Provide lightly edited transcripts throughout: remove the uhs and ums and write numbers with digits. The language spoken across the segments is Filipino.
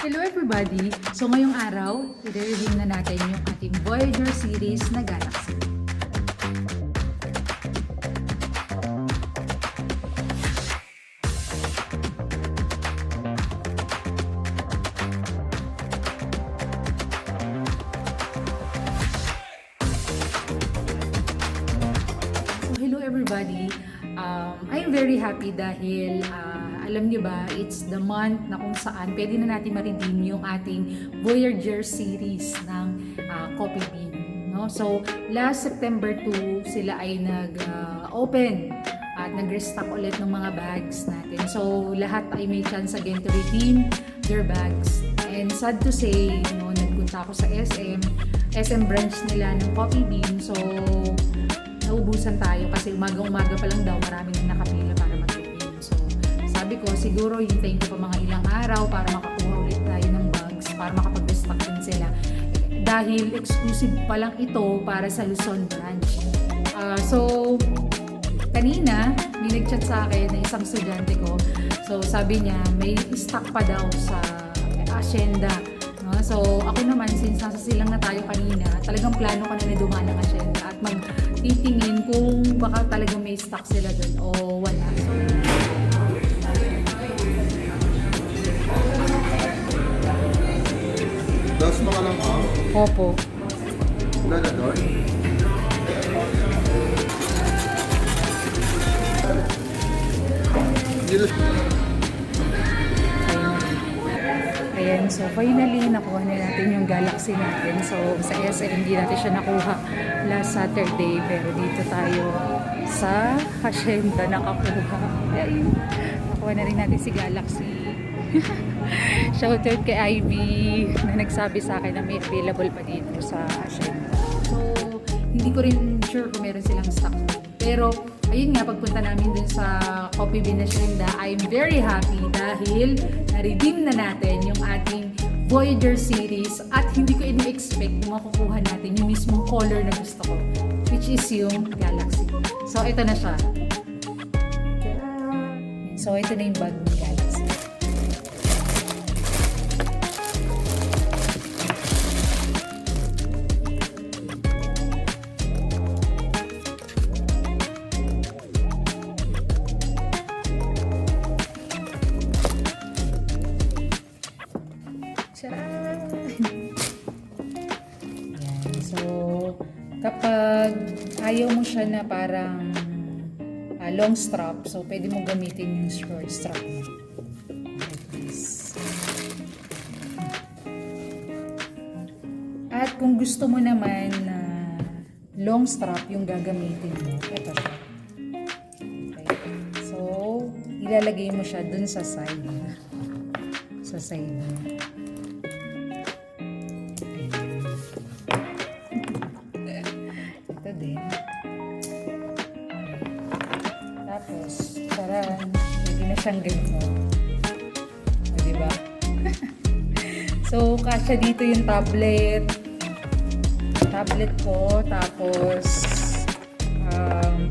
Hello everybody! So ngayong araw, i-review na natin yung ating Voyager series na Galaxy. So hello everybody! I'm very happy dahil alam niyo ba, it's the month na kung saan pwede na natin ma-redeem yung ating Voyager series ng Coffee Bean. No? So, last September 2, sila ay nag-open at nag-restock ulit ng mga bags natin. So, lahat ay may chance again to redeem their bags. And sad to say, no, nagpunta ako sa SM branch nila ng Coffee Bean. So, naubusan tayo kasi umaga-umaga pa lang daw maraming nakapila para mag-redeem. So, sabi ko, siguro hintayin ko pa mga ilang araw para makakuha ulit tayo ng bags para makapag-restock din sila. Dahil exclusive pa lang ito para sa Luzon branch. So, kanina, may nag-chat sa akin na isang estudyante ko. So, sabi niya, may stock pa daw sa Hacienda. No? So, ako naman, since nasa silang na tayo kanina, talagang plano ko na dumaan ng Hacienda at magtitingin kung baka talagang may stock sila doon o wala. So, Dos mo ka lang ha? opo. Wala na doon? Ayan, so finally, nakuha na natin yung Galaxy natin. So, sa SM, hindi natin siya nakuha last Saturday, pero dito tayo sa Hacienda nakakuha. Ayan, nakuha na rin natin si Galaxy. Shoutout kay Ivy na nagsabi sa akin na may available pa dito sa Hacienda. So, hindi ko rin sure kung meron silang stock. Pero, ayun nga, pagpunta namin dun sa Coffee Bean Hacienda, I'm very happy dahil na-redeem na natin yung ating Voyager series at hindi ko ini-expect na makukuha natin yung mismong color na gusto ko, which is yung Galaxy. So, ito na siya. So, ito na yung bag ng Galaxy. So, kapag ayaw mo siya na parang long strap, so pwede mo gamitin yung short strap mo. Like this. At kung gusto mo naman na long strap yung gagamitin mo, ito siya. Okay. So, ilalagay mo siya dun sa side. Sa side mo. Din. Tapos, parang pwede na siyang ganito. O, diba? So, kasya dito yung tablet ko, tapos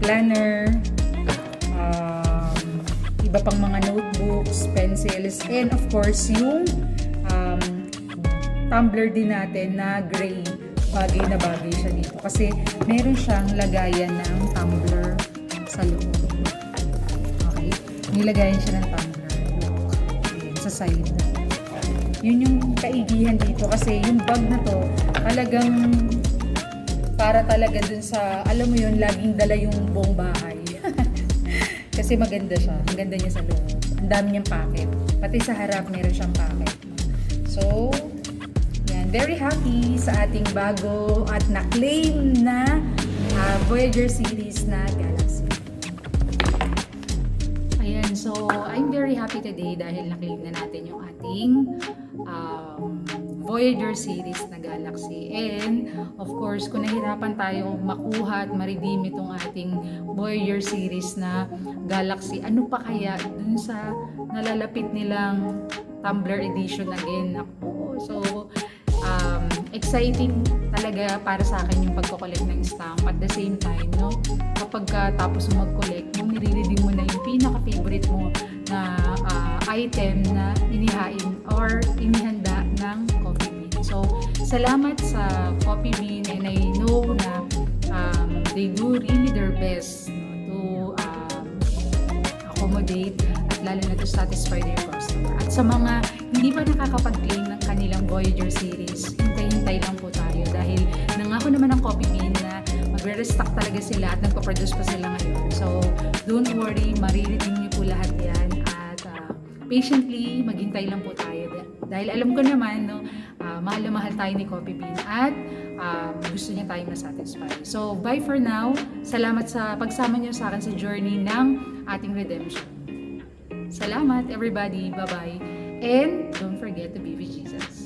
planner, iba pang mga notebooks, pencils, and of course, yung tumbler din natin na gray. Bagay na bagay siya dito kasi meron siyang lagayan ng tumbler sa loob. Okay? Nilagayan siya ng tumbler. Ayan, sa side. Yun yung kaigihan dito kasi yung bag na to talagang para talaga dun sa, alam mo yun, laging dala yung buong bahay. Kasi maganda siya. Ang ganda niya sa loob. Ang dami niyang packet. Pati sa harap meron siyang packet. So, very happy sa ating bago at na-claim na Voyager series na Galaxy. Ayan, so I'm very happy today dahil na-claim na natin yung ating Voyager series na Galaxy. And of course, kung nahirapan tayo makuha at ma-redeem itong ating Voyager series na Galaxy, ano pa kaya dun sa nalalapit nilang Tumblr edition again? So, exciting talaga para sa akin yung pagko-collect ng stamp. At the same time, no, kapag tapos mo mag-collect, yung nire-redeem mo na yung pinaka-favorite mo na item na inihain or inihanda ng Coffee Bean. So, salamat sa Coffee Bean, and I know na they do really their best, no, to accommodate at lalo na to satisfy their customer. At sa mga hindi pa nakakapag-claim ng kanilang Voyager series, hintay-hintay lang po tayo dahil nangako naman ang Coffee Bean na magre-restock talaga sila at nagpa-produce pa sila ngayon. So, don't worry, mariredeem niyo po lahat yan at patiently, maghintay lang po tayo. Dahil alam ko naman, no, mahal na mahal tayo ni Coffee Bean at gusto niya tayong na-satisfy. So, bye for now. Salamat sa pagsama niyo sa akin sa journey ng ating redemption. Salamat, everybody. Bye-bye. And don't forget to be with Jesus.